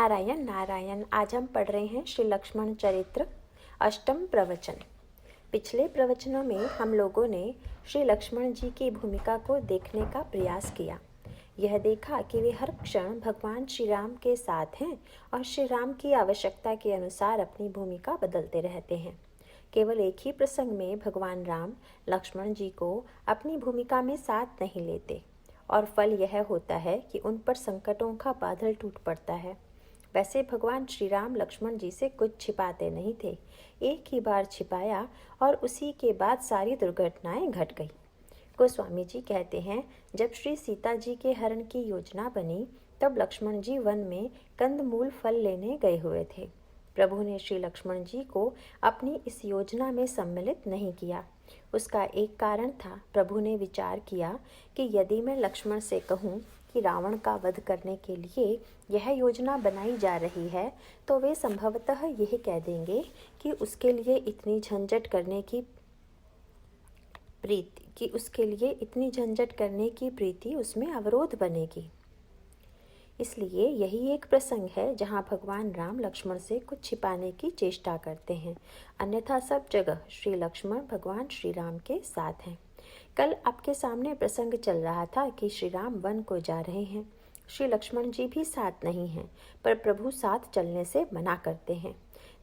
नारायण नारायण। आज हम पढ़ रहे हैं श्री लक्ष्मण चरित्र अष्टम प्रवचन। पिछले प्रवचनों में हम लोगों ने श्री लक्ष्मण जी की भूमिका को देखने का प्रयास किया। यह देखा कि वे हर क्षण भगवान श्री राम के साथ हैं और श्री राम की आवश्यकता के अनुसार अपनी भूमिका बदलते रहते हैं। केवल एक ही प्रसंग में भगवान राम लक्ष्मण जी को अपनी भूमिका में साथ नहीं लेते और फल यह होता है कि उन पर संकटों का बादल टूट पड़ता है। वैसे भगवान श्री राम लक्ष्मण जी से कुछ छिपाते नहीं थे। एक ही बार छिपाया और उसी के बाद सारी दुर्घटनाएं घट गई। गोस्वामी जी कहते हैं, जब श्री सीता जी के हरण की योजना बनी तब लक्ष्मण जी वन में कंदमूल फल लेने गए हुए थे। प्रभु ने श्री लक्ष्मण जी को अपनी इस योजना में सम्मिलित नहीं किया। उसका एक कारण था, प्रभु ने विचार किया कि यदि मैं लक्ष्मण से कहूँ कि रावण का वध करने के लिए यह योजना बनाई जा रही है तो वे संभवतः यह कह देंगे कि उसके लिए इतनी झंझट करने की प्रीति उसमें अवरोध बनेगी। इसलिए यही एक प्रसंग है जहाँ भगवान राम लक्ष्मण से कुछ छिपाने की चेष्टा करते हैं, अन्यथा सब जगह श्री लक्ष्मण भगवान श्री राम के साथ हैं। कल आपके सामने प्रसंग चल रहा था कि श्री राम वन को जा रहे हैं। श्री लक्ष्मण जी भी साथ नहीं हैं, पर प्रभु साथ चलने से मना करते हैं।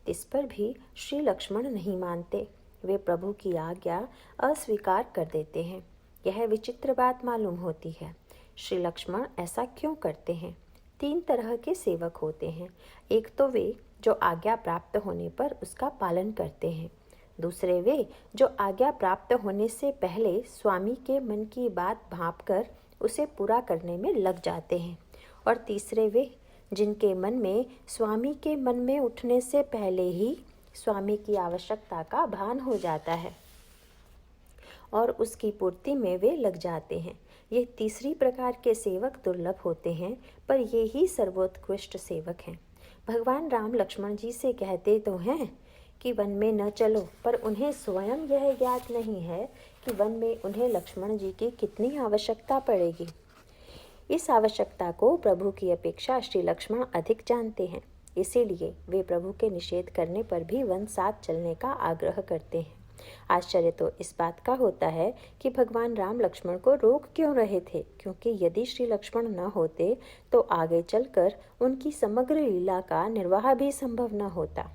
इस पर भी श्री लक्ष्मण नहीं मानते। वे प्रभु की आज्ञा अस्वीकार कर देते हैं। यह विचित्र बात मालूम होती है। श्री लक्ष्मण ऐसा क्यों करते हैं? 3 तरह के सेवक होते हैं। एक तो वे जो आज्ञा प्राप्त होने पर उसका पालन करते हैं। दूसरे वे जो आज्ञा प्राप्त होने से पहले स्वामी के मन की बात भांपकर उसे पूरा करने में लग जाते हैं। और तीसरे वे जिनके मन में स्वामी के मन में उठने से पहले ही स्वामी की आवश्यकता का भान हो जाता है और उसकी पूर्ति में वे लग जाते हैं। ये तीसरी प्रकार के सेवक दुर्लभ होते हैं, पर ये ही सर्वोत्कृष्ट सेवक हैं। भगवान राम लक्ष्मण जी से कहते तो हैं कि वन में न चलो, पर उन्हें स्वयं यह ज्ञात नहीं है कि वन में उन्हें लक्ष्मण जी की कितनी आवश्यकता पड़ेगी। इस आवश्यकता को प्रभु की अपेक्षा श्री लक्ष्मण अधिक जानते हैं। इसीलिए वे प्रभु के निषेध करने पर भी वन साथ चलने का आग्रह करते हैं। आश्चर्य तो इस बात का होता है कि भगवान राम लक्ष्मण को रोक क्यों रहे थे, क्योंकि यदि श्री लक्ष्मण न होते तो आगे चलकर उनकी समग्र लीला का निर्वाह भी संभव न होता।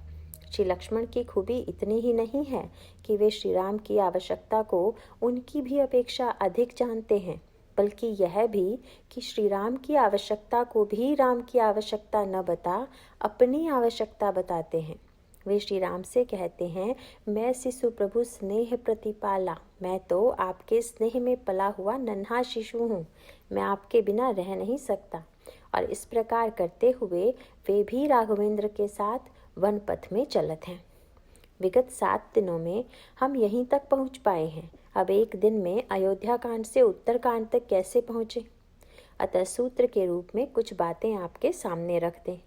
श्री लक्ष्मण की खूबी इतनी ही नहीं है कि वे श्री राम की आवश्यकता को उनकी भी अपेक्षा अधिक जानते हैं, बल्कि यह भी कि श्री राम की आवश्यकता को भी राम की आवश्यकता न बता अपनी आवश्यकता बताते हैं। वे श्री राम से कहते हैं, मैं शिशु प्रभु स्नेह प्रतिपाला, मैं तो आपके स्नेह में पला हुआ नन्हा शिशु हूँ, मैं आपके बिना रह नहीं सकता। और इस प्रकार करते हुए वे भी राघवेंद्र के साथ वन पथ में चलत हैं। विगत 7 दिनों में हम यहीं तक पहुँच पाए हैं। अब एक दिन में अयोध्या कांड से उत्तरकांड तक कैसे पहुँचे? अतः सूत्र के रूप में कुछ बातें आपके सामने रख दें।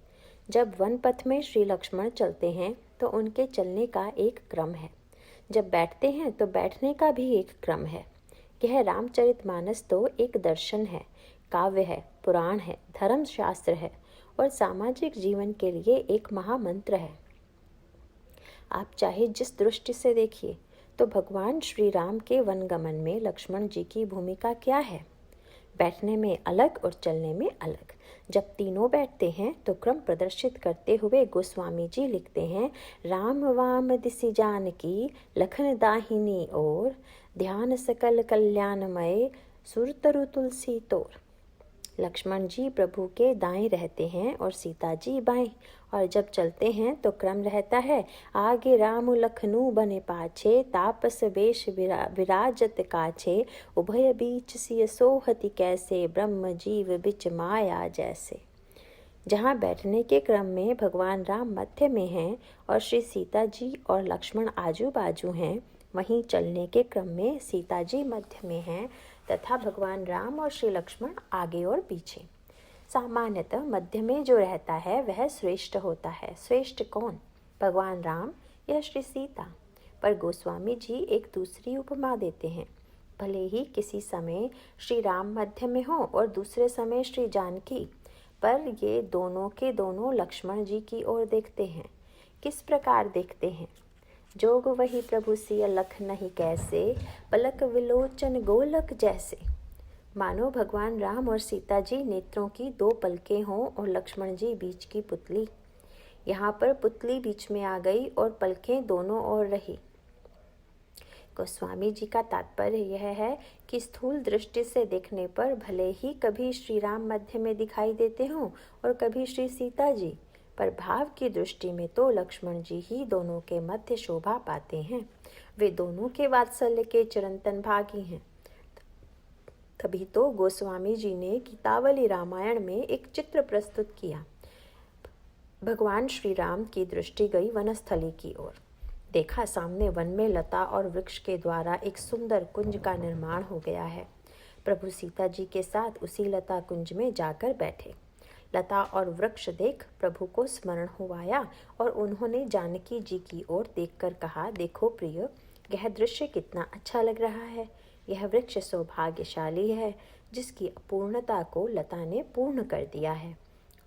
जब वन पथ में श्री लक्ष्मण चलते हैं तो उनके चलने का एक क्रम है। जब बैठते हैं तो बैठने का भी एक क्रम है। यह रामचरितमानस तो एक दर्शन है, काव्य है, पुराण है, धर्मशास्त्र है और सामाजिक जीवन के लिए एक महामंत्र है। आप चाहे जिस दृष्टि से देखिए, तो भगवान श्री राम के वनगमन में लक्ष्मण जी की भूमिका क्या है? बैठने में अलग और चलने में अलग। जब तीनों बैठते हैं तो क्रम प्रदर्शित करते हुए गोस्वामी जी लिखते हैं, राम वाम दिसि जानकी लखन दाहिनी ओर, ध्यान सकल कल्याणमय सुरतरु तुलसी तोर। लक्ष्मण जी प्रभु के दाएं रहते हैं और सीता जी बाएं, और जब चलते हैं तो क्रम रहता है, आगे राम लखनऊ बने पाछे, तापस वेश विराजत काछे, उभय बीच सिय सोहति कैसे, ब्रह्म जीव बिच माया जैसे। जहाँ बैठने के क्रम में भगवान राम मध्य में हैं और श्री सीता जी और लक्ष्मण आजू बाजू हैं, वहीं चलने के क्रम में सीता जी मध्य में हैं तथा भगवान राम और श्री लक्ष्मण आगे और पीछे। सामान्यतः मध्य में जो रहता है वह श्रेष्ठ होता है। श्रेष्ठ कौन? भगवान राम या श्री सीता? पर गोस्वामी जी एक दूसरी उपमा देते हैं। भले ही किसी समय श्री राम मध्य में हो और दूसरे समय श्री जानकी, पर ये दोनों के दोनों लक्ष्मण जी की ओर देखते हैं। किस प्रकार देखते हैं? जोग वही प्रभु सिय लख नहीं कैसे, पलक विलोचन गोलक जैसे। मानो भगवान राम और सीता जी नेत्रों की दो पलकें हों और लक्ष्मण जी बीच की पुतली। यहाँ पर पुतली बीच में आ गई और पलकें दोनों ओर रही। गोस्वामी जी का तात्पर्य यह है कि स्थूल दृष्टि से देखने पर भले ही कभी श्री राम मध्य में दिखाई देते हों और कभी श्री सीता जी, पर भाव की दृष्टि में तो लक्ष्मण जी ही दोनों के मध्य शोभा पाते हैं। वे दोनों के वात्सल्य के चिरंतन भागी हैं। तभी तो गोस्वामी जी ने गीतावली रामायण में एक चित्र प्रस्तुत किया। भगवान श्री राम की दृष्टि गई वनस्थली की ओर। देखा सामने वन में लता और वृक्ष के द्वारा एक सुंदर कुंज का निर्माण हो गया है। प्रभु सीता जी के साथ उसी लता कुंज में जाकर बैठे। लता और वृक्ष देख प्रभु को स्मरण हो आया और उन्होंने जानकी जी की ओर देखकर कहा, देखो प्रिय, यह दृश्य कितना अच्छा लग रहा है। यह वृक्ष सौभाग्यशाली है जिसकी अपूर्णता को लता ने पूर्ण कर दिया है।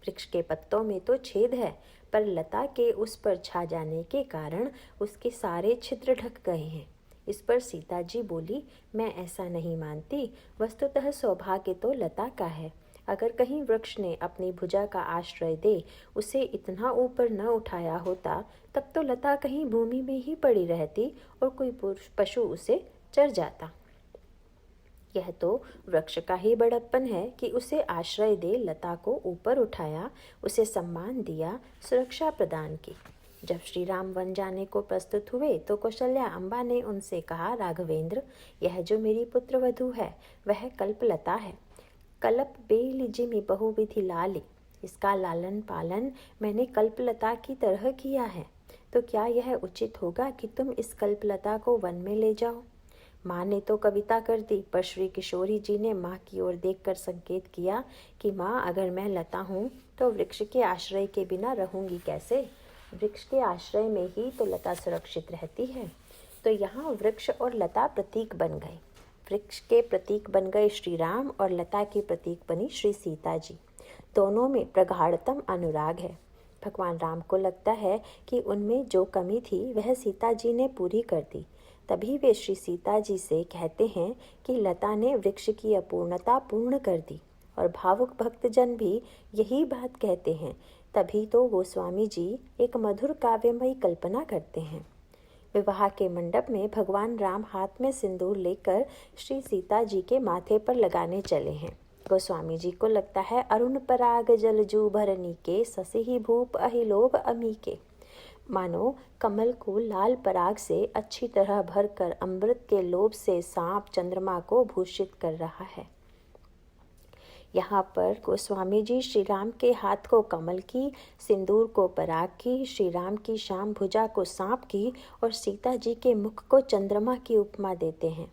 वृक्ष के पत्तों में तो छेद है, पर लता के उस पर छा जाने के कारण उसके सारे छिद्र ढक गए हैं। इस पर सीता जी बोली, मैं ऐसा नहीं मानती, वस्तुतः सौभाग्य तो लता का है। अगर कहीं वृक्ष ने अपनी भुजा का आश्रय दे उसे इतना ऊपर न उठाया होता, तब तो लता कहीं भूमि में ही पड़ी रहती और कोई पशु उसे चर जाता। यह तो वृक्ष का ही बड़प्पन है कि उसे आश्रय दे लता को ऊपर उठाया, उसे सम्मान दिया, सुरक्षा प्रदान की। जब श्री राम वन जाने को प्रस्तुत हुए तो कौशल्या अम्बा ने उनसे कहा, राघवेंद्र, यह जो मेरी पुत्र वधू है वह कल्पलता है। कल्प बेल जिमि बहुविधि लाली, इसका लालन पालन मैंने कल्पलता की तरह किया है। तो क्या यह उचित होगा कि तुम इस कल्पलता को वन में ले जाओ? माँ ने तो कविता कर दी, पर श्री किशोरी जी ने माँ की ओर देखकर संकेत किया कि माँ, अगर मैं लता हूँ तो वृक्ष के आश्रय के बिना रहूँगी कैसे? वृक्ष के आश्रय में ही तो लता सुरक्षित रहती है। तो यहाँ वृक्ष और लता प्रतीक बन गए। वृक्ष के प्रतीक बन गए श्री राम और लता की प्रतीक बनी श्री सीता जी। दोनों में प्रगाढ़तम अनुराग है। भगवान राम को लगता है कि उनमें जो कमी थी वह सीता जी ने पूरी कर दी। तभी वे श्री सीता जी से कहते हैं कि लता ने वृक्ष की अपूर्णता पूर्ण कर दी, और भावुक भक्तजन भी यही बात कहते हैं। तभी तो गोस्वामी जी एक मधुर काव्यमयी कल्पना करते हैं। विवाह के मंडप में भगवान राम हाथ में सिंदूर लेकर श्री सीता जी के माथे पर लगाने चले हैं। गोस्वामी जी को लगता है, अरुण पराग जलजू भरनी के, ससिही भूप अहिलोभ अमी के। मानो कमल को लाल पराग से अच्छी तरह भरकर अमृत के लोभ से सांप चंद्रमा को भूषित कर रहा है। यहाँ पर गोस्वामी जी श्री राम के हाथ को कमल की, सिंदूर को पराग की, श्री राम की शाम भुजा को सांप की और सीता जी के मुख को चंद्रमा की उपमा देते हैं।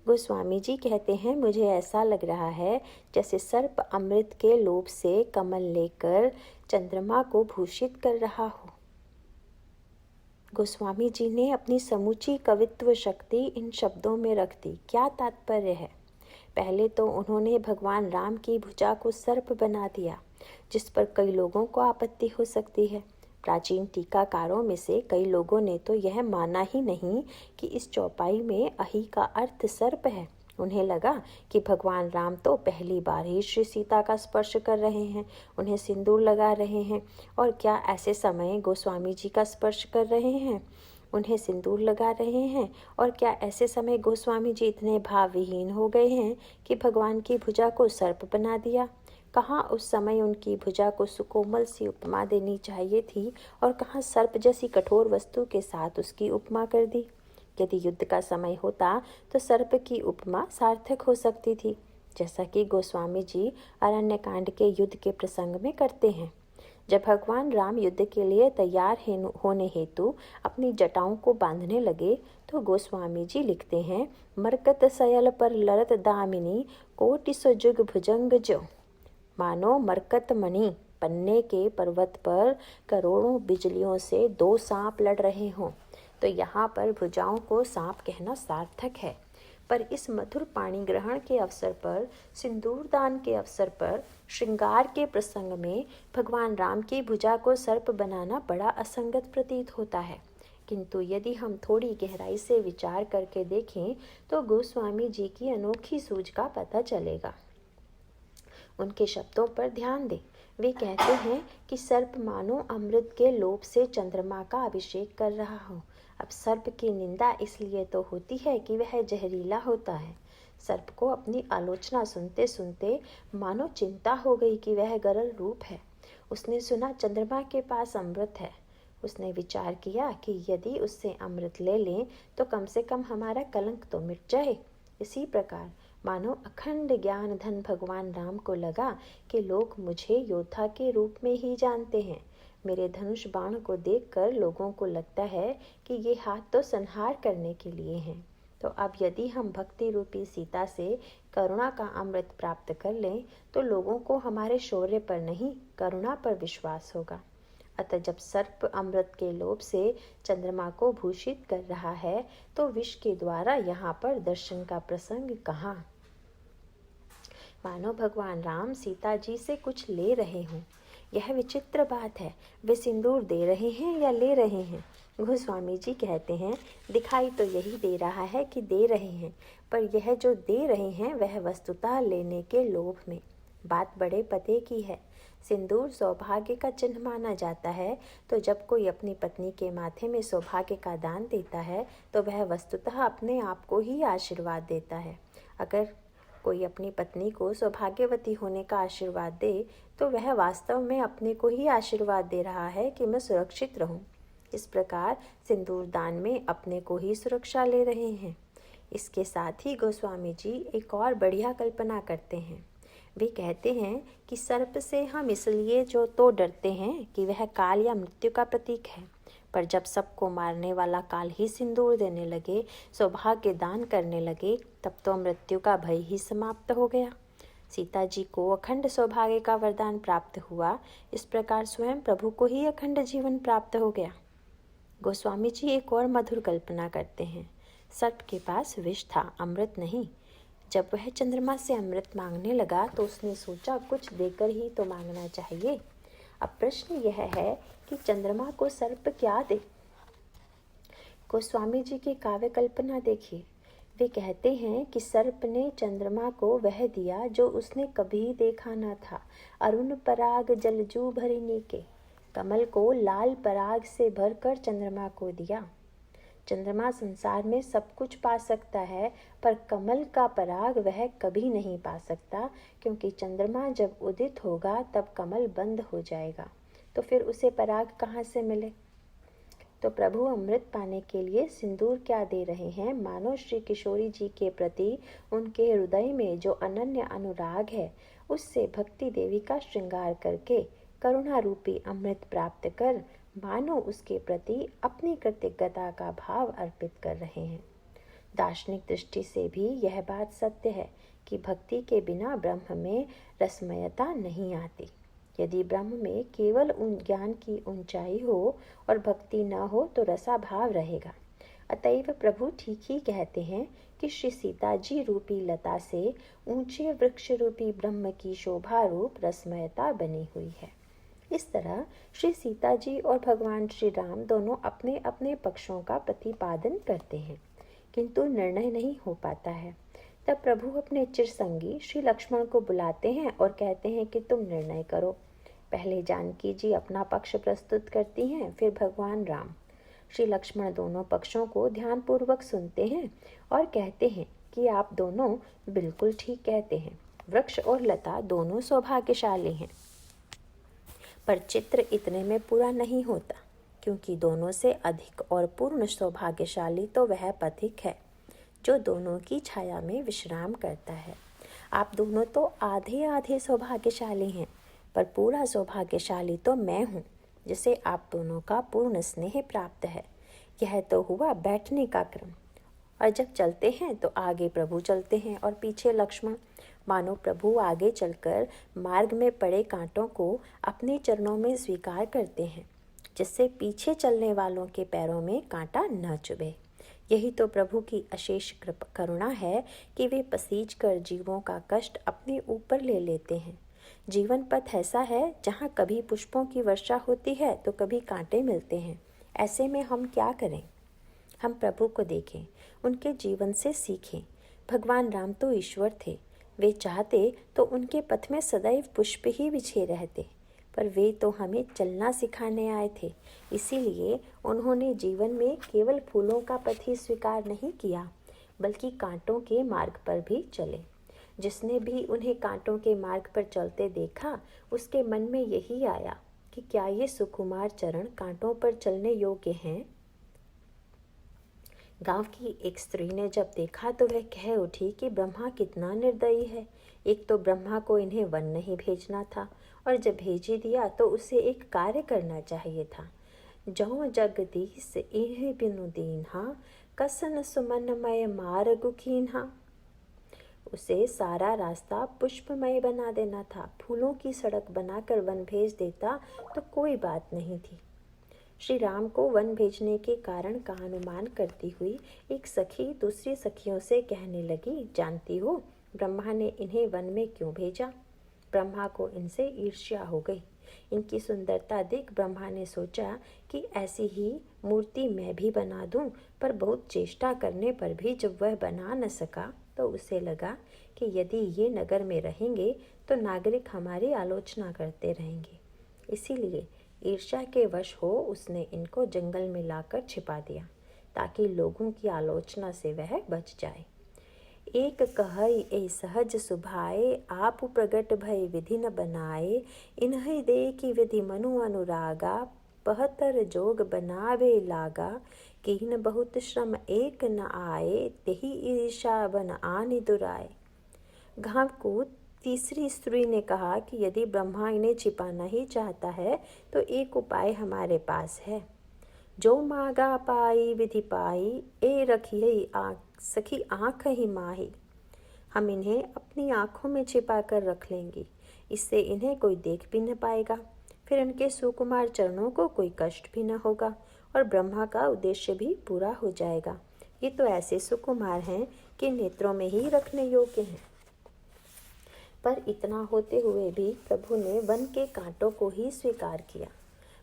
गोस्वामी जी कहते हैं, मुझे ऐसा लग रहा है जैसे सर्प अमृत के लोभ से कमल लेकर चंद्रमा को भूषित कर रहा हो। गोस्वामी जी ने अपनी समूची कवित्व शक्ति इन शब्दों में रख दी। क्या तात्पर्य है? पहले तो उन्होंने भगवान राम की भुजा को सर्प बना दिया, जिस पर कई लोगों को आपत्ति हो सकती है। प्राचीन टीकाकारों में से कई लोगों ने तो यह माना ही नहीं कि इस चौपाई में अहि का अर्थ सर्प है। उन्हें लगा कि भगवान राम तो पहली बार ही श्री सीता का स्पर्श कर रहे हैं, उन्हें सिंदूर लगा रहे हैं, और क्या ऐसे समय गोस्वामी जी का स्पर्श कर रहे हैं, उन्हें सिंदूर लगा रहे हैं, और क्या ऐसे समय गोस्वामी जी इतने भावविहीन हो गए हैं कि भगवान की भुजा को सर्प बना दिया? कहाँ उस समय उनकी भुजा को सुकोमल सी उपमा देनी चाहिए थी और कहाँ सर्प जैसी कठोर वस्तु के साथ उसकी उपमा कर दी। यदि युद्ध का समय होता तो सर्प की उपमा सार्थक हो सकती थी, जैसा कि गोस्वामी जी अरण्यकांड के युद्ध के प्रसंग में करते हैं। जब भगवान राम युद्ध के लिए तैयार होने हेतु अपनी जटाओं को बांधने लगे तो गोस्वामी जी लिखते हैं, मरकत सयल पर लरत दामिनी कोटि सुजुग भुजंग जो। मानो मरकत मणि पन्ने के पर्वत पर करोड़ों बिजलियों से दो सांप लड़ रहे हों। तो यहाँ पर भुजाओं को सांप कहना सार्थक है। पर इस मधुर पाणी ग्रहण के अवसर पर, सिंदूर दान के अवसर पर श्रृंगार के प्रसंग में भगवान राम की भुजा को सर्प बनाना बड़ा असंगत प्रतीत होता है, किंतु यदि हम थोड़ी गहराई से विचार करके देखें तो गोस्वामी जी की अनोखी सूझ का पता चलेगा। उनके शब्दों पर ध्यान दें। वे कहते हैं कि सर्प मानो अमृत के लोभ से चंद्रमा का अभिषेक कर रहा हो। अब सर्प की निंदा इसलिए तो होती है कि वह जहरीला होता है। सर्प को अपनी आलोचना सुनते सुनते मानो चिंता हो गई कि वह गरल रूप है। उसने सुना चंद्रमा के पास अमृत है। उसने विचार किया कि यदि उससे अमृत ले लें तो कम से कम हमारा कलंक तो मिट जाए। इसी प्रकार मानो अखंड ज्ञान धन भगवान राम को लगा कि लोग मुझे योद्धा के रूप में ही जानते हैं। मेरे धनुष बाण को देखकर लोगों को लगता है कि ये हाथ तो संहार करने के लिए हैं। तो अब यदि हम भक्ति रूपी सीता से करुणा का अमृत प्राप्त कर लें तो लोगों को हमारे शौर्य पर नहीं, करुणा पर विश्वास होगा। अतः जब सर्प अमृत के लोभ से चंद्रमा को भूषित कर रहा है तो विष के द्वारा यहाँ पर दर्शन का प्रसंग कहाँ। मानो भगवान राम सीता जी से कुछ ले रहे हों। यह विचित्र बात है। वे सिंदूर दे रहे हैं या ले रहे हैं? गोस्वामी जी कहते हैं, दिखाई तो यही दे रहा है कि दे रहे हैं, पर यह जो दे रहे हैं वह वस्तुतः लेने के लोभ में। बात बड़े पते की है। सिंदूर सौभाग्य का चिन्ह माना जाता है, तो जब कोई अपनी पत्नी के माथे में सौभाग्य का दान देता है तो वह वस्तुतः अपने आप को ही आशीर्वाद देता है। अगर कोई अपनी पत्नी को सौभाग्यवती होने का आशीर्वाद दे तो वह वास्तव में अपने को ही आशीर्वाद दे रहा है कि मैं सुरक्षित रहूं। इस प्रकार सिंदूर दान में अपने को ही सुरक्षा ले रहे हैं। इसके साथ ही गोस्वामी जी एक और बढ़िया कल्पना करते हैं। वे कहते हैं कि सर्प से हम इसलिए जो तो डरते हैं कि वह काल या मृत्यु का प्रतीक है, पर जब सबको मारने वाला काल ही सिंदूर देने लगे, सौभाग्य दान करने लगे, तब तो मृत्यु का भय ही समाप्त हो गया। सीता जी को अखंड सौभाग्य का वरदान प्राप्त हुआ, इस प्रकार स्वयं प्रभु को ही अखंड जीवन प्राप्त हो गया। गोस्वामी जी एक और मधुर कल्पना करते हैं। सर्प के पास विष था, अमृत नहीं। जब वह चंद्रमा से अमृत मांगने लगा तो उसने सोचा कुछ देकर ही तो मांगना चाहिए। अब प्रश्न यह है कि चंद्रमा को सर्प क्या दे। गोस्वामी जी की काव्य कल्पना देखिए। वे कहते हैं कि सर्प ने चंद्रमा को वह दिया जो उसने कभी देखा न था। अरुण पराग जलजू भरिनी के, कमल को लाल पराग से भरकर चंद्रमा को दिया। चंद्रमा संसार में सब कुछ पा सकता है, पर कमल का पराग वह कभी नहीं पा सकता, क्योंकि चंद्रमा जब उदित होगा तब कमल बंद हो जाएगा, तो फिर उसे पराग कहाँ से मिले। तो प्रभु अमृत पाने के लिए सिंदूर क्या दे रहे हैं, मानो श्री किशोरी जी के प्रति उनके हृदय में जो अनन्य अनुराग है, उससे भक्ति देवी का श्रृंगार करके करुणा रूपी अमृत प्राप्त कर मानो उसके प्रति अपनी कृतज्ञता का भाव अर्पित कर रहे हैं। दार्शनिक दृष्टि से भी यह बात सत्य है कि भक्ति के बिना ब्रह्म में रसमयता नहीं आती। यदि ब्रह्म में केवल ज्ञान की ऊंचाई हो और भक्ति न हो तो रसा भाव रहेगा। अतएव प्रभु ठीक ही कहते हैं कि श्री सीता जी रूपी लता से ऊंचे वृक्ष रूपी ब्रह्म की शोभा रूप रसमयता बनी हुई है। इस तरह श्री सीता जी और भगवान श्री राम दोनों अपने अपने पक्षों का प्रतिपादन करते हैं, किंतु निर्णय नहीं हो पाता है। तब प्रभु अपने चिरसंगी श्री लक्ष्मण को बुलाते हैं और कहते हैं कि तुम निर्णय करो। पहले जानकी जी अपना पक्ष प्रस्तुत करती हैं, फिर भगवान राम। श्री लक्ष्मण दोनों पक्षों को ध्यानपूर्वक सुनते हैं और कहते हैं कि आप दोनों बिल्कुल ठीक कहते हैं। वृक्ष और लता दोनों सौभाग्यशाली हैं, पर चित्र इतने में पूरा नहीं होता, क्योंकि दोनों से अधिक और पूर्ण सौभाग्यशाली तो वह पथिक है जो दोनों की छाया में विश्राम करता है। आप दोनों तो आधे आधे सौभाग्यशाली हैं, पर पूरा सौभाग्यशाली तो मैं हूँ, जिसे आप दोनों का पूर्ण स्नेह प्राप्त है। यह तो हुआ बैठने का क्रम, और जब चलते हैं तो आगे प्रभु चलते हैं और पीछे लक्ष्मण। मानो प्रभु आगे चलकर मार्ग में पड़े कांटों को अपने चरणों में स्वीकार करते हैं, जिससे पीछे चलने वालों के पैरों में कांटा न चुभे। यही तो प्रभु की अशेष करुणा है कि वे पसीज कर जीवों का कष्ट अपने ऊपर ले लेते हैं। जीवन पथ ऐसा है जहाँ कभी पुष्पों की वर्षा होती है तो कभी कांटे मिलते हैं। ऐसे में हम क्या करें? हम प्रभु को देखें, उनके जीवन से सीखें। भगवान राम तो ईश्वर थे, वे चाहते तो उनके पथ में सदैव पुष्प ही बिछे रहते, पर वे तो हमें चलना सिखाने आए थे। इसीलिए उन्होंने जीवन में केवल फूलों का पथ ही स्वीकार नहीं किया, बल्कि कांटों के मार्ग पर भी चले। जिसने भी उन्हें कांटों के मार्ग पर चलते देखा, उसके मन में यही आया कि क्या ये सुकुमार चरण कांटों पर चलने योग्य हैं? गांव की एक स्त्री ने जब देखा तो वह कह उठी कि ब्रह्मा कितना निर्दयी है। एक तो ब्रह्मा को इन्हें वन नहीं भेजना था, और जब भेज ही दिया तो उसे एक कार्य करना चाहिए था। जौ जगदीश इन्हें बिनु दीन्हा, कसन सुमनमय मार्ग कीन्हा। उसे सारा रास्ता पुष्पमय बना देना था। फूलों की सड़क बनाकर वन भेज देता तो कोई बात नहीं थी। श्री राम को वन भेजने के कारण का अनुमान करती हुई एक सखी दूसरी सखियों से कहने लगी, जानती हो ब्रह्मा ने इन्हें वन में क्यों भेजा? ब्रह्मा को इनसे ईर्ष्या हो गई। इनकी सुंदरता देख ब्रह्मा ने सोचा कि ऐसी ही मूर्ति मैं भी बना दूं, पर बहुत चेष्टा करने पर भी जब वह बना न सका तो उसे लगा कि यदि ये नगर में रहेंगे तो नागरिक हमारी आलोचना करते रहेंगे। इसीलिए ईर्ष्या के वश हो उसने इनको जंगल में लाकर छिपा दिया, ताकि लोगों की आलोचना से वह बच जाए। एक कहई ए सहज सुभाए, आप प्रगट भय विधि न बनाए। इन्हीं देखी विधि मनु अनुरागा, पहतर जोग बनावे लागा। कीन बहुत श्रम एक न आए, तेहि ईर्षा बन आनि दुराए। गांव को तीसरी स्त्री ने कहा कि यदि ब्रह्मा इन्हें छिपाना ही चाहता है तो एक उपाय हमारे पास है। जो मागा पाई विधि पाई, ए रखिए सखी आँख ही माही। हम इन्हें अपनी आँखों में छिपा कर रख लेंगे, इससे इन्हें कोई देख भी न पाएगा। फिर इनके सुकुमार चरणों को कोई कष्ट भी न होगा और ब्रह्मा का उद्देश्य भी पूरा हो जाएगा। ये तो ऐसे सुकुमार हैं कि नेत्रों में ही रखने योग्य हैं। पर इतना होते हुए भी प्रभु ने वन के कांटों को ही स्वीकार किया।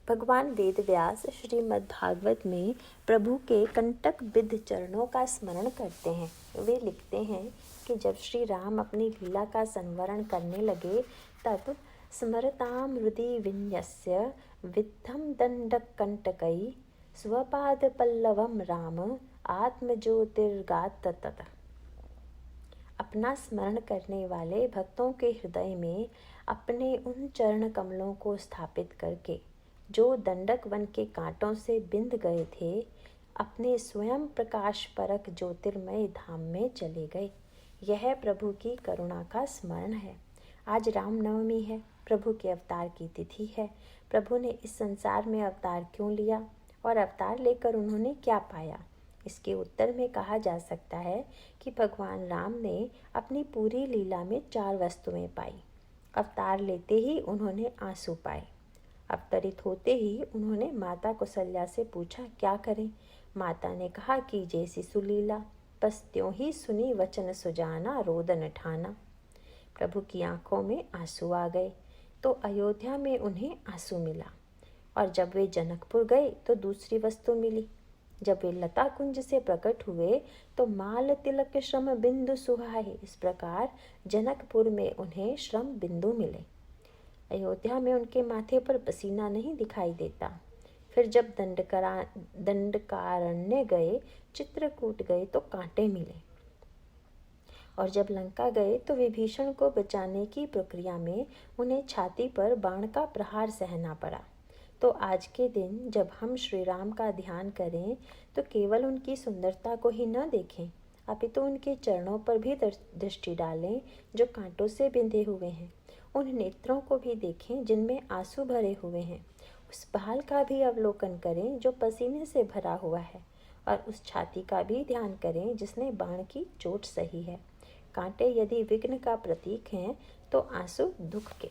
भगवान वेद व्यास श्रीमद् भागवत में प्रभु के कंटक बिद्ध चरणों का स्मरण करते हैं। वे लिखते हैं कि जब श्री राम अपनी लीला का संवरण करने लगे तब स्मरताम हृदि विन्यस्य विद्धम दंडक कंटकई, स्वपाद पल्लवम राम आत्मज्योतिर्गात तत। अपना स्मरण करने वाले भक्तों के हृदय में अपने उन चरण कमलों को स्थापित करके जो दंडक वन के कांटों से बिंध गए थे, अपने स्वयं प्रकाश परक ज्योतिर्मय धाम में चले गए। यह प्रभु की करुणा का स्मरण है। आज रामनवमी है, प्रभु के अवतार की तिथि है। प्रभु ने इस संसार में अवतार क्यों लिया और अवतार लेकर उन्होंने क्या पाया? इसके उत्तर में कहा जा सकता है कि भगवान राम ने अपनी पूरी लीला में 4 वस्तुएं पाई। अवतार लेते ही उन्होंने आंसू पाए। अवतरित होते ही उन्होंने माता कौशल्या से पूछा, क्या करें? माता ने कहा, कीजिए शिशु लीला। बस त्यों ही सुनी वचन सुजाना, रोदन ठाना। प्रभु की आंखों में आंसू आ गए तो अयोध्या में उन्हें आंसू मिला, और जब वे जनकपुर गए तो दूसरी वस्तु मिली। जब वे लता कुंज से प्रकट हुए तो माल तिलक श्रम बिंदु सुहाए। इस प्रकार जनकपुर में उन्हें श्रम बिंदु मिले। अयोध्या में उनके माथे पर पसीना नहीं दिखाई देता। फिर जब दंडकारण्य गए, चित्रकूट गए तो कांटे मिले, और जब लंका गए तो विभीषण को बचाने की प्रक्रिया में उन्हें छाती पर बाण का प्रहार सहना पड़ा। तो आज के दिन जब हम श्री राम का ध्यान करें तो केवल उनकी सुंदरता को ही न देखें, अपितु उनके चरणों पर भी दृष्टि डालें जो कांटों से बिंधे हुए हैं। उन नेत्रों को भी देखें जिनमें आंसू भरे हुए हैं। उस बाल का भी अवलोकन करें जो पसीने से भरा हुआ है, और उस छाती का भी ध्यान करें जिसने बाण की चोट सही है। कांटे यदि विघ्न का प्रतीक हैं तो आंसू दुख के,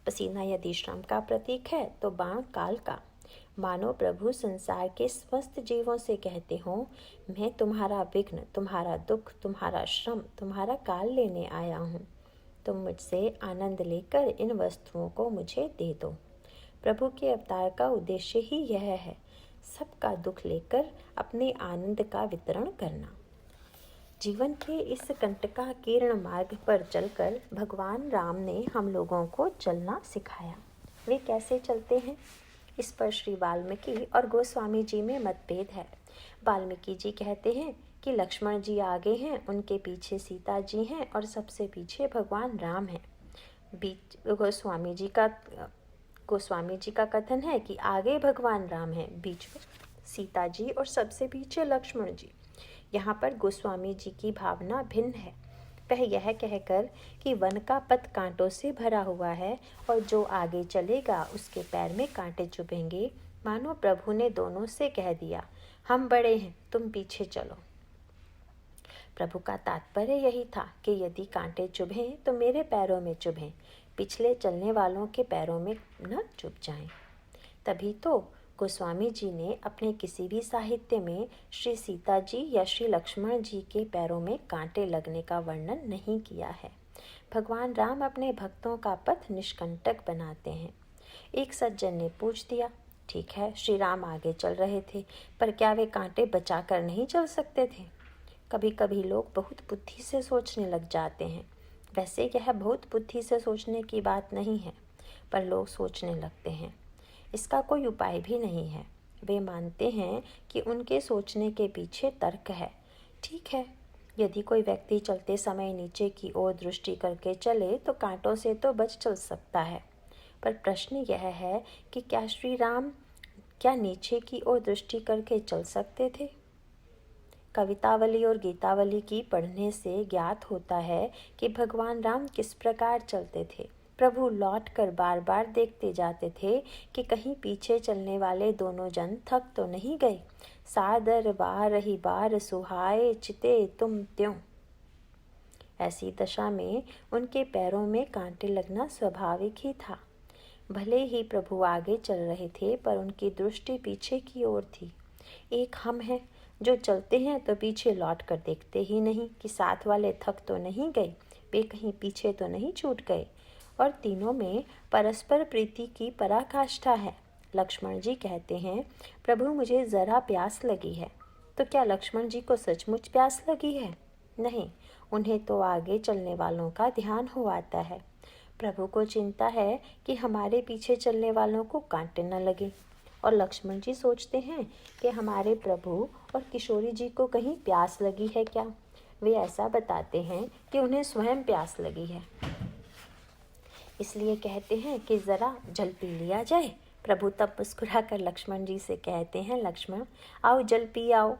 पसीना यदि श्रम का प्रतीक है तो बाण काल का। मानो प्रभु संसार के समस्त जीवों से कहते हो, मैं तुम्हारा विघ्न, तुम्हारा दुख, तुम्हारा श्रम, तुम्हारा काल लेने आया हूँ। तुम मुझसे आनंद लेकर इन वस्तुओं को मुझे दे दो। प्रभु के अवतार का उद्देश्य ही यह है, सबका दुख लेकर अपने आनंद का वितरण करना। जीवन के इस कंटकाकीर्ण मार्ग पर चलकर भगवान राम ने हम लोगों को चलना सिखाया। वे कैसे चलते हैं, इस पर श्री वाल्मीकि और गोस्वामी जी में मतभेद है। वाल्मीकि जी कहते हैं कि लक्ष्मण जी आगे हैं, उनके पीछे सीता जी हैं और सबसे पीछे भगवान राम हैं। गोस्वामी जी का कथन है कि आगे भगवान राम हैं, बीच में सीता जी और सबसे पीछे लक्ष्मण जी। यहाँ पर गोस्वामी जी की भावना भिन्न है। वह यह कहकर कि वन का पथ कांटों से भरा हुआ है और जो आगे चलेगा उसके पैर में कांटे चुभेंगे, मानो प्रभु ने दोनों से कह दिया, हम बड़े हैं, तुम पीछे चलो। प्रभु का तात्पर्य यही था कि यदि कांटे चुभें तो मेरे पैरों में चुभें, पिछले चलने वालों के पैरों में न चुभ जाएं। तभी तो गोस्वामी जी ने अपने किसी भी साहित्य में श्री सीता जी या श्री लक्ष्मण जी के पैरों में कांटे लगने का वर्णन नहीं किया है। भगवान राम अपने भक्तों का पथ निष्कंटक बनाते हैं। एक सज्जन ने पूछ दिया, ठीक है, श्री राम आगे चल रहे थे, पर क्या वे कांटे बचाकर नहीं चल सकते थे? कभी कभी लोग बहुत बुद्धि से सोचने लग जाते हैं। वैसे यह बहुत बुद्धि से सोचने की बात नहीं है, पर लोग सोचने लगते हैं। इसका कोई उपाय भी नहीं है। वे मानते हैं कि उनके सोचने के पीछे तर्क है। ठीक है, यदि कोई व्यक्ति चलते समय नीचे की ओर दृष्टि करके चले तो कांटों से तो बच चल सकता है, पर प्रश्न यह है कि क्या श्री राम क्या नीचे की ओर दृष्टि करके चल सकते थे? कवितावली और गीतावली की पढ़ने से ज्ञात होता है कि भगवान राम किस प्रकार चलते थे। प्रभु लौट कर बार बार देखते जाते थे कि कहीं पीछे चलने वाले दोनों जन थक तो नहीं गए। सादर बार ही बार सुहाए चिते तुम त्यों। ऐसी दशा में उनके पैरों में कांटे लगना स्वाभाविक ही था। भले ही प्रभु आगे चल रहे थे, पर उनकी दृष्टि पीछे की ओर थी। एक हम हैं जो चलते हैं तो पीछे लौट कर देखते ही नहीं कि साथ वाले थक तो नहीं गए, वे कहीं पीछे तो नहीं छूट गए। और तीनों में परस्पर प्रीति की पराकाष्ठा है। लक्ष्मण जी कहते हैं, प्रभु मुझे ज़रा प्यास लगी है। तो क्या लक्ष्मण जी को सचमुच प्यास लगी है? नहीं, उन्हें तो आगे चलने वालों का ध्यान हो आता है। प्रभु को चिंता है कि हमारे पीछे चलने वालों को कांटे न लगे। और लक्ष्मण जी सोचते हैं कि हमारे प्रभु और किशोरी जी को कहीं प्यास लगी है क्या? वे ऐसा बताते हैं कि उन्हें स्वयं प्यास लगी है, इसलिए कहते हैं कि ज़रा जल पी लिया जाए। प्रभु तब मुस्कुरा कर लक्ष्मण जी से कहते हैं, लक्ष्मण आओ जल पी आओ,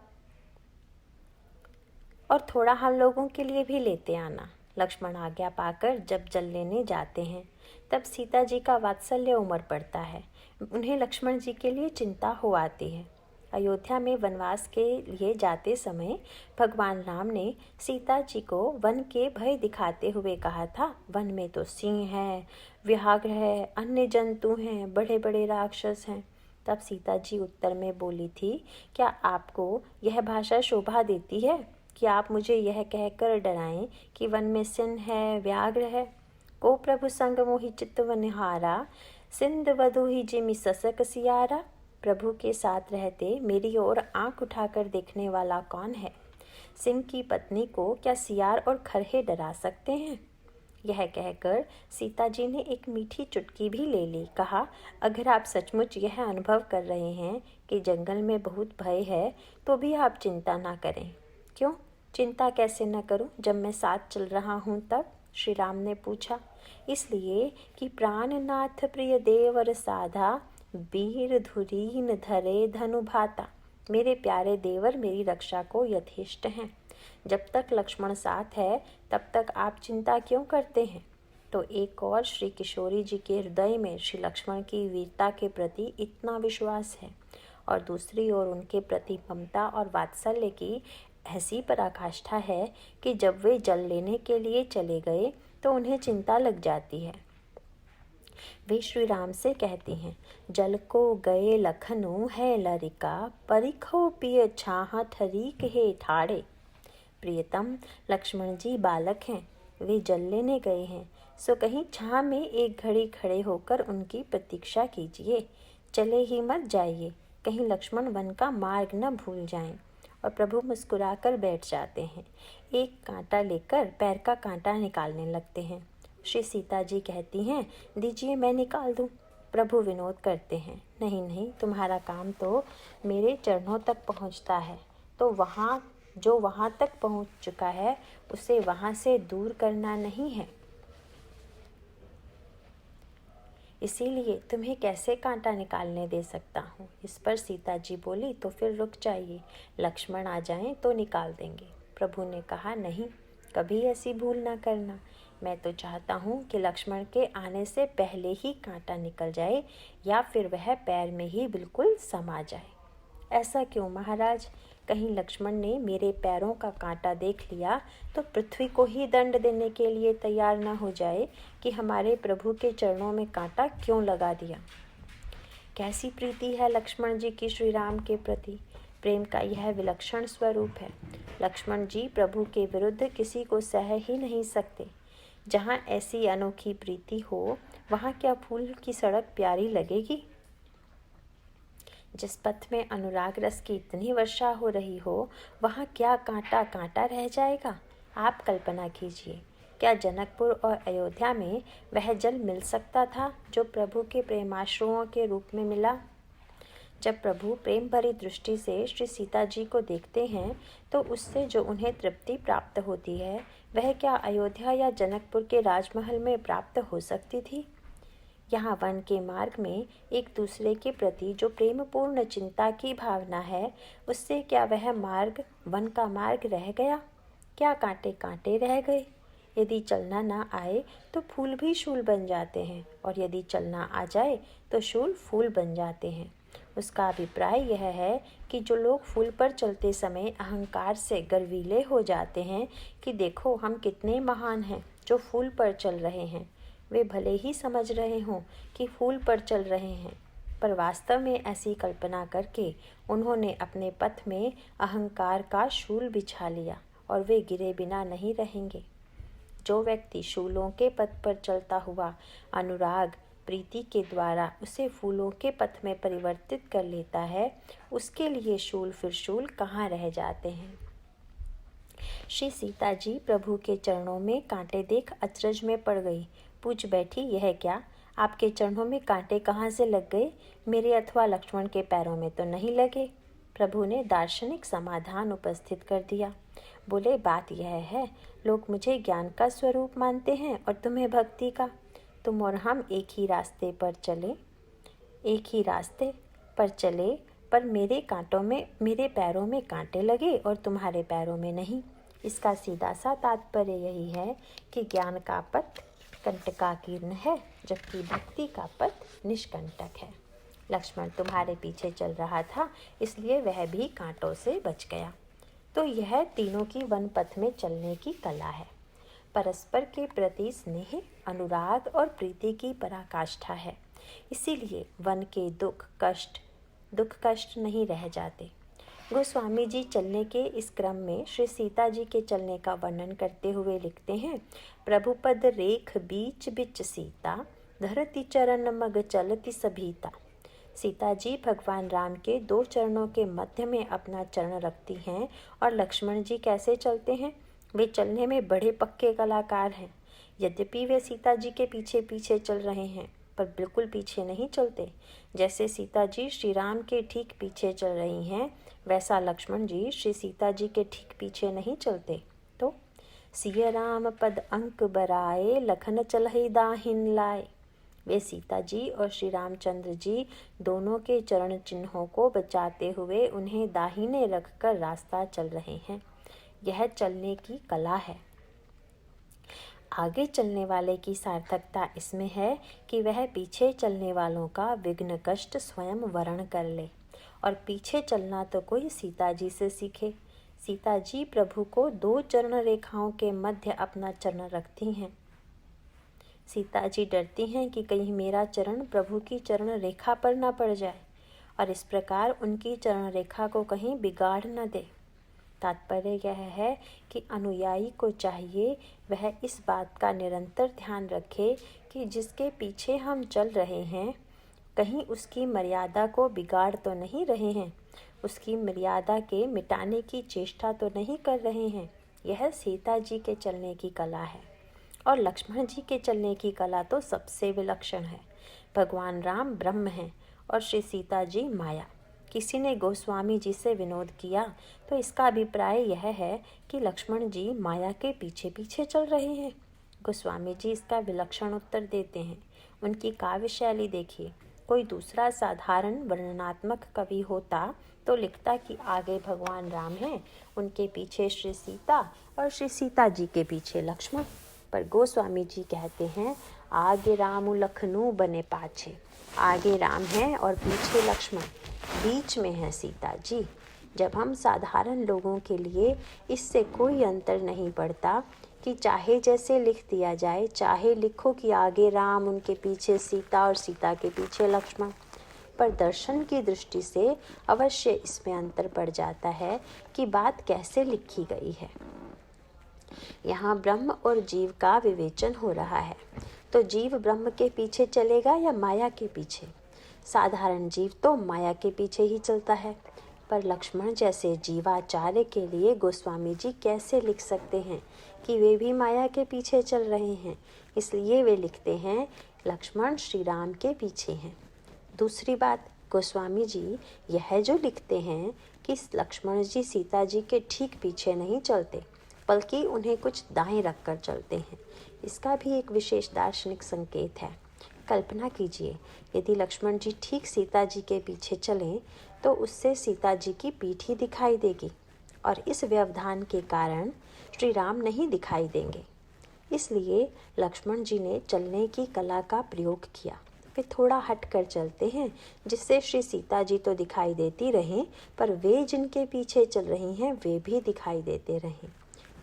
और थोड़ा हम लोगों के लिए भी लेते आना। लक्ष्मण आज्ञा पाकर जब जल लेने जाते हैं तब सीता जी का वात्सल्य उमड़ पड़ता है। उन्हें लक्ष्मण जी के लिए चिंता हो आती है। अयोध्या में वनवास के लिए जाते समय भगवान राम ने सीता जी को वन के भय दिखाते हुए कहा था, वन में तो सिंह है, व्याघ्र है, अन्य जंतु हैं, बड़े बड़े राक्षस हैं। तब सीता जी उत्तर में बोली थी, क्या आपको यह भाषा शोभा देती है कि आप मुझे यह कहकर डराएं कि वन में सिंह है, व्याघ्र है? को प्रभु संग मोहि चित्त निहारा, सिंध वधु ही जिमि ससक सियारा। प्रभु के साथ रहते मेरी ओर आंख उठाकर देखने वाला कौन है? सिंह की पत्नी को क्या सियार और खरहे डरा सकते हैं? यह कहकर सीता जी ने एक मीठी चुटकी भी ले ली। कहा, अगर आप सचमुच यह अनुभव कर रहे हैं कि जंगल में बहुत भय है तो भी आप चिंता ना करें। क्यों चिंता कैसे न करूं जब मैं साथ चल रहा हूं? तब श्री राम ने पूछा, इसलिए कि प्राणनाथ प्रिय देवर साधा, वीर धुरीन धरे धनु भाता। मेरे प्यारे देवर मेरी रक्षा को यथेष्ट हैं। जब तक लक्ष्मण साथ है तब तक आप चिंता क्यों करते हैं? तो एक और श्री किशोरी जी के हृदय में श्री लक्ष्मण की वीरता के प्रति इतना विश्वास है, और दूसरी ओर उनके प्रति ममता और वात्सल्य की ऐसी पराकाष्ठा है कि जब वे जल लेने के लिए चले गए तो उन्हें चिंता लग जाती है। वे श्री राम से कहती हैं, जल को गए लखनऊ है लरिका, परिखो पिय छाह ठरीक हे ठाड़े। प्रियतम, लक्ष्मण जी बालक हैं, वे जल लेने गए हैं, सो कहीं छाँ में एक घड़ी खड़े होकर उनकी प्रतीक्षा कीजिए। चले ही मत जाइए, कहीं लक्ष्मण वन का मार्ग न भूल जाएं। और प्रभु मुस्कुराकर बैठ जाते हैं। एक कांटा लेकर पैर का कांटा निकालने लगते हैं। श्री सीता जी कहती हैं, दीजिए मैं निकाल दूं। प्रभु विनोद करते हैं, नहीं नहीं, तुम्हारा काम तो मेरे चरणों तक पहुंचता है, तो वहाँ तक पहुंच चुका है उसे वहाँ से दूर करना नहीं है। इसीलिए तुम्हें कैसे कांटा निकालने दे सकता हूँ। इस पर सीता जी बोली, तो फिर रुक जाइए, लक्ष्मण आ जाएं तो निकाल देंगे। प्रभु ने कहा, नहीं, कभी ऐसी भूल ना करना। मैं तो चाहता हूँ कि लक्ष्मण के आने से पहले ही कांटा निकल जाए, या फिर वह पैर में ही बिल्कुल समा जाए। ऐसा क्यों महाराज? कहीं लक्ष्मण ने मेरे पैरों का कांटा देख लिया तो पृथ्वी को ही दंड देने के लिए तैयार न हो जाए कि हमारे प्रभु के चरणों में कांटा क्यों लगा दिया। कैसी प्रीति है लक्ष्मण जी की श्री राम के प्रति। प्रेम का यह विलक्षण स्वरूप है। लक्ष्मण जी प्रभु के विरुद्ध किसी को सह ही नहीं सकते। जहाँ ऐसी अनोखी प्रीति हो, वहाँ क्या फूल की सड़क प्यारी लगेगी? जिस पथ में अनुराग रस की इतनी वर्षा हो रही हो, वहाँ क्या कांटा कांटा रह जाएगा? आप कल्पना कीजिए, क्या जनकपुर और अयोध्या में वह जल मिल सकता था जो प्रभु के प्रेमाश्रुओं के रूप में मिला? जब प्रभु प्रेम भरी दृष्टि से श्री सीता जी को देखते हैं तो उससे जो उन्हें तृप्ति प्राप्त होती है, वह क्या अयोध्या या जनकपुर के राजमहल में प्राप्त हो सकती थी? यहाँ वन के मार्ग में एक दूसरे के प्रति जो प्रेमपूर्ण चिंता की भावना है, उससे क्या वह मार्ग वन का मार्ग रह गया? क्या कांटे कांटे रह गए? यदि चलना ना आए तो फूल भी शूल बन जाते हैं, और यदि चलना आ जाए तो शूल फूल बन जाते हैं। उसका अभिप्राय यह है कि जो लोग फूल पर चलते समय अहंकार से गर्वीले हो जाते हैं कि देखो हम कितने महान हैं जो फूल पर चल रहे हैं, वे भले ही समझ रहे हों कि फूल पर चल रहे हैं, पर वास्तव में ऐसी कल्पना करके उन्होंने अपने पथ में अहंकार का शूल बिछा लिया और वे गिरे बिना नहीं रहेंगे। जो व्यक्ति शूलों के पथ पर चलता हुआ अनुराग प्रीति के द्वारा उसे फूलों के पथ में परिवर्तित कर लेता है, उसके लिए शूल फिर शूल कहाँ रह जाते हैं। श्री सीता जी प्रभु के चरणों में कांटे देख अचरज में पड़ गई। पूछ बैठी, यह क्या? आपके चरणों में कांटे कहाँ से लग गए? मेरे अथवा लक्ष्मण के पैरों में तो नहीं लगे। प्रभु ने दार्शनिक समाधान उपस्थित कर दिया। बोले, बात यह है, लोग मुझे ज्ञान का स्वरूप मानते हैं और तुम्हें भक्ति का। तुम और हम एक ही रास्ते पर चले, पर मेरे पैरों में कांटे लगे और तुम्हारे पैरों में नहीं। इसका सीधा सा तात्पर्य यही है कि ज्ञान का पथ कंटकाकीर्ण है, जबकि भक्ति का पथ निष्कंटक है। लक्ष्मण तुम्हारे पीछे चल रहा था, इसलिए वह भी कांटों से बच गया। तो यह तीनों की वन पथ में चलने की कला है। परस्पर के प्रति स्नेह, अनुराग और प्रीति की पराकाष्ठा है। इसीलिए वन के दुख कष्ट नहीं रह जाते। गोस्वामी जी चलने के इस क्रम में श्री सीता जी के चलने का वर्णन करते हुए लिखते हैं, प्रभुपद रेख बीच बिच सीता, धरती चरण मग चलती सभीता। सीता जी भगवान राम के दो चरणों के मध्य में अपना चरण रखती हैं। और लक्ष्मण जी कैसे चलते हैं? वे चलने में बड़े पक्के कलाकार हैं। यद्यपि वे सीता जी के पीछे पीछे चल रहे हैं, पर बिल्कुल पीछे नहीं चलते। जैसे सीता जी श्री राम के ठीक पीछे चल रही हैं, वैसा लक्ष्मण जी श्री सीता जी के ठीक पीछे नहीं चलते। तो सिय राम पद अंक बराए, लखन चलहि दाहिन लाए। वे सीता जी और श्री रामचंद्र जी दोनों के चरण चिन्हों को बचाते हुए उन्हें दाहिने रखकर रास्ता चल रहे हैं। यह चलने की कला है। आगे चलने वाले की सार्थकता इसमें है कि वह पीछे चलने वालों का विघ्न कष्ट स्वयं वरण कर ले। और पीछे चलना तो कोई सीता जी से सीखे। सीता जी प्रभु को दो चरण रेखाओं के मध्य अपना चरण रखती हैं। सीता जी डरती हैं कि कहीं मेरा चरण प्रभु की चरण रेखा पर न पड़ जाए, और इस प्रकार उनकी चरण रेखा को कहीं बिगाड़ न दे। तात्पर्य यह है कि अनुयायी को चाहिए वह इस बात का निरंतर ध्यान रखे कि जिसके पीछे हम चल रहे हैं कहीं उसकी मर्यादा को बिगाड़ तो नहीं रहे हैं, उसकी मर्यादा के मिटाने की चेष्टा तो नहीं कर रहे हैं। यह सीता जी के चलने की कला है और लक्ष्मण जी के चलने की कला तो सबसे विलक्षण है। भगवान राम ब्रह्म हैं और श्री सीता जी माया। किसी ने गोस्वामी जी से विनोद किया तो इसका अभिप्राय यह है कि लक्ष्मण जी माया के पीछे पीछे चल रहे हैं। गोस्वामी जी इसका विलक्षण उत्तर देते हैं। उनकी काव्य शैली देखिए। कोई दूसरा साधारण वर्णनात्मक कवि होता तो लिखता कि आगे भगवान राम हैं, उनके पीछे श्री सीता और श्री सीता जी के पीछे लक्ष्मण। पर गोस्वामी जी कहते हैं आगे राम लखनऊ बने पाछे। आगे राम हैं और पीछे लक्ष्मण, बीच में है सीता जी। जब हम साधारण लोगों के लिए इससे कोई अंतर नहीं पड़ता कि चाहे जैसे लिख दिया जाए, चाहे लिखो कि आगे राम उनके पीछे सीता और सीता के पीछे लक्ष्मण, पर दर्शन की दृष्टि से अवश्य इसमें अंतर पड़ जाता है कि बात कैसे लिखी गई है। यहाँ ब्रह्म और जीव का विवेचन हो रहा है, तो जीव ब्रह्म के पीछे चलेगा या माया के पीछे? साधारण जीव तो माया के पीछे ही चलता है, पर लक्ष्मण जैसे जीवाचार्य के लिए गोस्वामी जी कैसे लिख सकते हैं कि वे भी माया के पीछे चल रहे हैं? इसलिए वे लिखते हैं लक्ष्मण श्री राम के पीछे हैं। दूसरी बात, गोस्वामी जी यह जो लिखते हैं कि लक्ष्मण जी सीता जी के ठीक पीछे नहीं चलते, बल्कि उन्हें कुछ दाएं रखकर चलते हैं, इसका भी एक विशेष दार्शनिक संकेत है। कल्पना कीजिए, यदि लक्ष्मण जी ठीक सीता जी के पीछे चलें तो उससे सीता जी की पीठ ही दिखाई देगी और इस व्यवधान के कारण श्री राम नहीं दिखाई देंगे। इसलिए लक्ष्मण जी ने चलने की कला का प्रयोग किया। वे थोड़ा हट कर चलते हैं जिससे श्री सीता जी तो दिखाई देती रहें, पर वे जिनके पीछे चल रही हैं वे भी दिखाई देते रहें।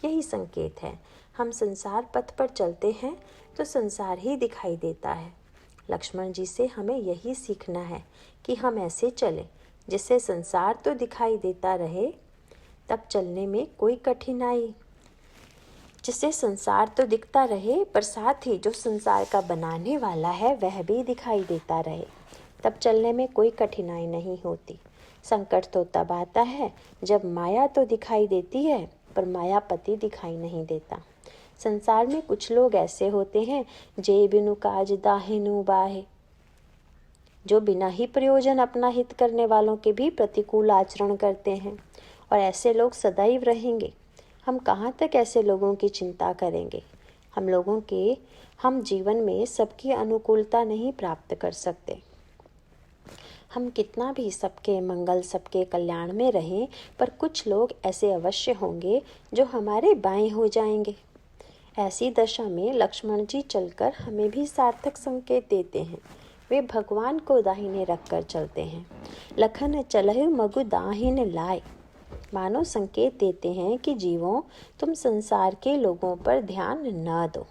यही संकेत है। हम संसार पथ पर चलते हैं तो संसार ही दिखाई देता है। लक्ष्मण जी से हमें यही सीखना है कि हम ऐसे चलें जिससे संसार तो दिखाई देता रहे, तब चलने में कोई कठिनाई, जिससे संसार तो दिखता रहे पर साथ ही जो संसार का बनाने वाला है वह भी दिखाई देता रहे, तब चलने में कोई कठिनाई नहीं होती। संकट तो तब आता है जब माया तो दिखाई देती है पर मायापति दिखाई नहीं देता। संसार में कुछ लोग ऐसे होते हैं जे बिनु काज दाहिनु बाहे, जो बिना ही प्रयोजन अपना हित करने वालों के भी प्रतिकूल आचरण करते हैं, और ऐसे लोग सदैव रहेंगे। हम कहाँ तक ऐसे लोगों की चिंता करेंगे? हम जीवन में सबकी अनुकूलता नहीं प्राप्त कर सकते। हम कितना भी सबके मंगल सबके कल्याण में रहें, पर कुछ लोग ऐसे अवश्य होंगे जो हमारे बाएं हो जाएंगे। ऐसी दशा में लक्ष्मण जी चलकर हमें भी सार्थक संकेत देते हैं। वे भगवान को दाहिने रखकर चलते हैं। लखन चलहु मगु दाहिने लाए, मानो संकेत देते हैं कि जीवों, तुम संसार के लोगों पर ध्यान न दो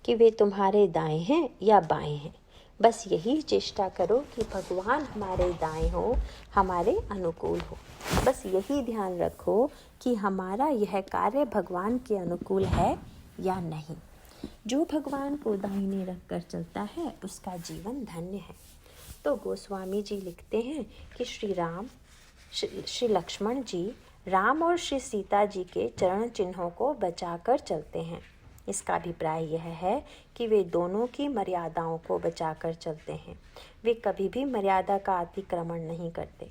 कि वे तुम्हारे दाएं हैं या बाएं हैं। बस यही चेष्टा करो कि भगवान हमारे दाएं हो, हमारे अनुकूल हो। बस यही ध्यान रखो कि हमारा यह कार्य भगवान के अनुकूल है या नहीं। जो भगवान को दाहिने रखकर चलता है उसका जीवन धन्य है। तो गोस्वामी जी लिखते हैं कि श्री लक्ष्मण जी राम और श्री सीता जी के चरण चिन्हों को बचाकर चलते हैं। इसका अभिप्राय यह है कि वे दोनों की मर्यादाओं को बचाकर चलते हैं। वे कभी भी मर्यादा का अतिक्रमण नहीं करते।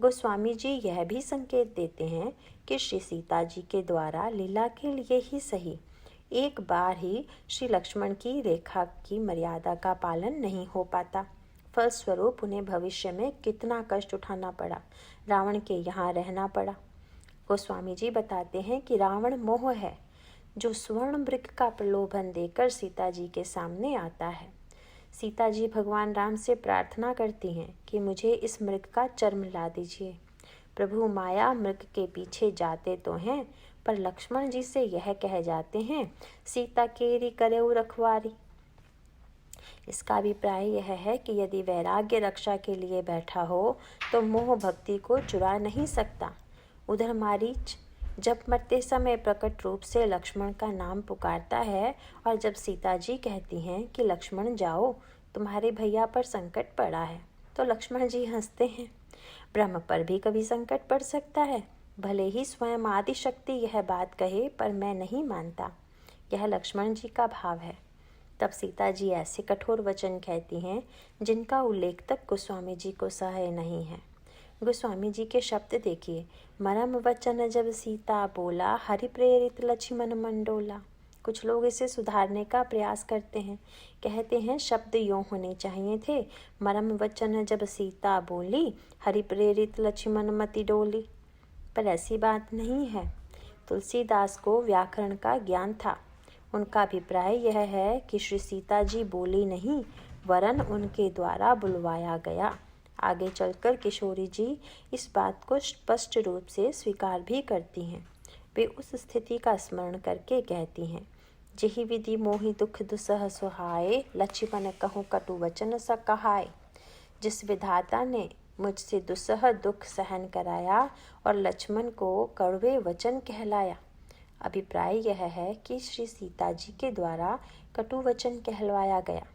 गोस्वामी जी यह भी संकेत देते हैं कि श्री सीता जी के द्वारा लीला के लिए ही सही, एक बार ही श्री लक्ष्मण की रेखा की मर्यादा का पालन नहीं हो पाता। फलस्वरूप उन्हें भविष्य में कितना कष्ट उठाना पड़ा, रावण के यहाँ रहना पड़ा। गोस्वामी जी बताते हैं कि रावण मोह है जो स्वर्ण मृग का प्रलोभन देकर सीता जी के सामने आता है। सीता जी भगवान राम से प्रार्थना करती हैं कि मुझे इस मृग का चर्म ला दीजिए। प्रभु माया मृग के पीछे जाते तो हैं, पर लक्ष्मण जी से यह कह जाते हैं सीता केरी करेऊ रखवारी। इसका अभिप्राय यह है कि यदि वैराग्य रक्षा के लिए बैठा हो तो मोह भक्ति को चुरा नहीं सकता। उधर मारीच जब मरते समय प्रकट रूप से लक्ष्मण का नाम पुकारता है और जब सीता जी कहती हैं कि लक्ष्मण जाओ, तुम्हारे भैया पर संकट पड़ा है, तो लक्ष्मण जी हंसते हैं। ब्रह्म पर भी कभी संकट पड़ सकता है, भले ही स्वयं आदि शक्ति यह बात कहे, पर मैं नहीं मानता। यह लक्ष्मण जी का भाव है। तब सीता जी ऐसे कठोर वचन कहती हैं जिनका उल्लेख तक गोस्वामी जी को सहाय नहीं है। गोस्वामी जी के शब्द देखिए, मरम वचन जब सीता बोला, हरि प्रेरित लक्ष्मण मंडोला। कुछ लोग इसे सुधारने का प्रयास करते हैं, कहते हैं शब्द यों होने चाहिए थे, मरम वचन जब सीता बोली, हरि प्रेरित लक्ष्मण मति डोली। पर ऐसी बात नहीं है। तुलसीदास को व्याकरण का ज्ञान था। उनका अभिप्राय यह है कि श्री सीता जी बोली नहीं, वरन उनके द्वारा बुलवाया गया। आगे चलकर किशोरी जी इस बात को स्पष्ट रूप से स्वीकार भी करती हैं। वे उस स्थिति का स्मरण करके कहती हैं, जेहि विधि मोहि दुख दुसह सुहाए, लक्ष्मण कहूँ कटु वचन स कहाए। जिस विधाता ने मुझसे दुसह दुख सहन कराया और लक्ष्मण को कड़वे वचन कहलाया। अभिप्राय यह है कि श्री सीता जी के द्वारा कटु वचन कहलवाया गया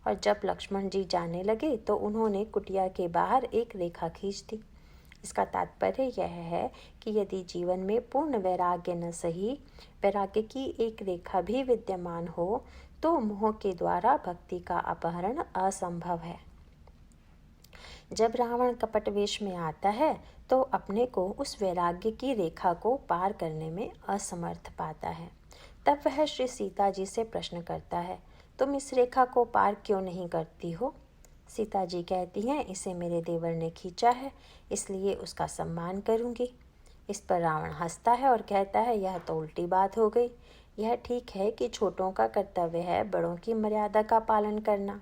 और जब लक्ष्मण जी जाने लगे तो उन्होंने कुटिया के बाहर एक रेखा खींच दी। इसका तात्पर्य यह है कि यदि जीवन में पूर्ण वैराग्य न सही, वैराग्य की एक रेखा भी विद्यमान हो, तो मोह के द्वारा भक्ति का अपहरण असंभव है। जब रावण कपट वेश में आता है तो अपने को उस वैराग्य की रेखा को पार करने में असमर्थ पाता है। तब वह श्री सीता जी से प्रश्न करता है, तुम इस रेखा को पार क्यों नहीं करती हो? सीता जी कहती हैं, इसे मेरे देवर ने खींचा है, इसलिए उसका सम्मान करूंगी। इस पर रावण हंसता है और कहता है, यह तो उल्टी बात हो गई। यह ठीक है कि छोटों का कर्तव्य है बड़ों की मर्यादा का पालन करना,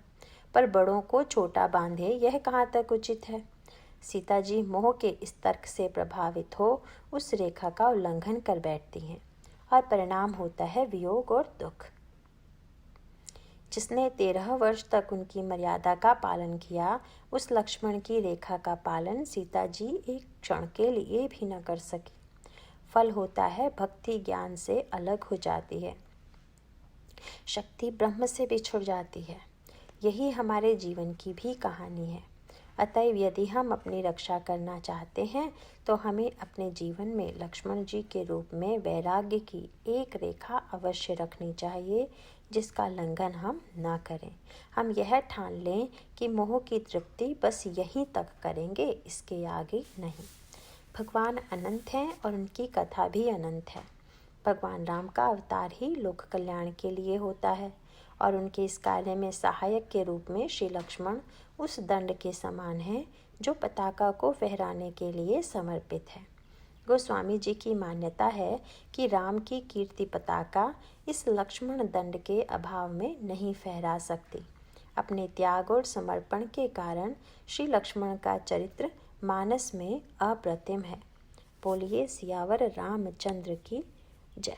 पर बड़ों को छोटा बांधे यह कहाँ तक उचित है? सीता जी मोह के इस तर्क से प्रभावित हो उस रेखा का उल्लंघन कर बैठती हैं और परिणाम होता है वियोग और दुख। जिसने 13 वर्ष तक उनकी मर्यादा का पालन किया, उस लक्ष्मण की रेखा का पालन सीता जी एक क्षण के लिए भी न कर सकी। फल होता है भक्ति ज्ञान से अलग हो जाती है, शक्ति ब्रह्म से बिछुड़ जाती है। यही हमारे जीवन की भी कहानी है। अतएव यदि हम अपनी रक्षा करना चाहते हैं तो हमें अपने जीवन में लक्ष्मण जी के रूप में वैराग्य की एक रेखा अवश्य रखनी चाहिए, जिसका लंघन हम ना करें। हम यह ठान लें कि मोह की तृप्ति बस यहीं तक करेंगे, इसके आगे नहीं। भगवान अनंत हैं और उनकी कथा भी अनंत है। भगवान राम का अवतार ही लोक कल्याण के लिए होता है और उनके इस कार्य में सहायक के रूप में श्री लक्ष्मण उस दंड के समान है जो पताका को फहराने के लिए समर्पित है। गोस्वामी जी की मान्यता है कि राम की कीर्ति पताका इस लक्ष्मण दंड के अभाव में नहीं फहरा सकती। अपने त्याग और समर्पण के कारण श्री लक्ष्मण का चरित्र मानस में अप्रतिम है। बोलिए सियावर रामचंद्र की जय।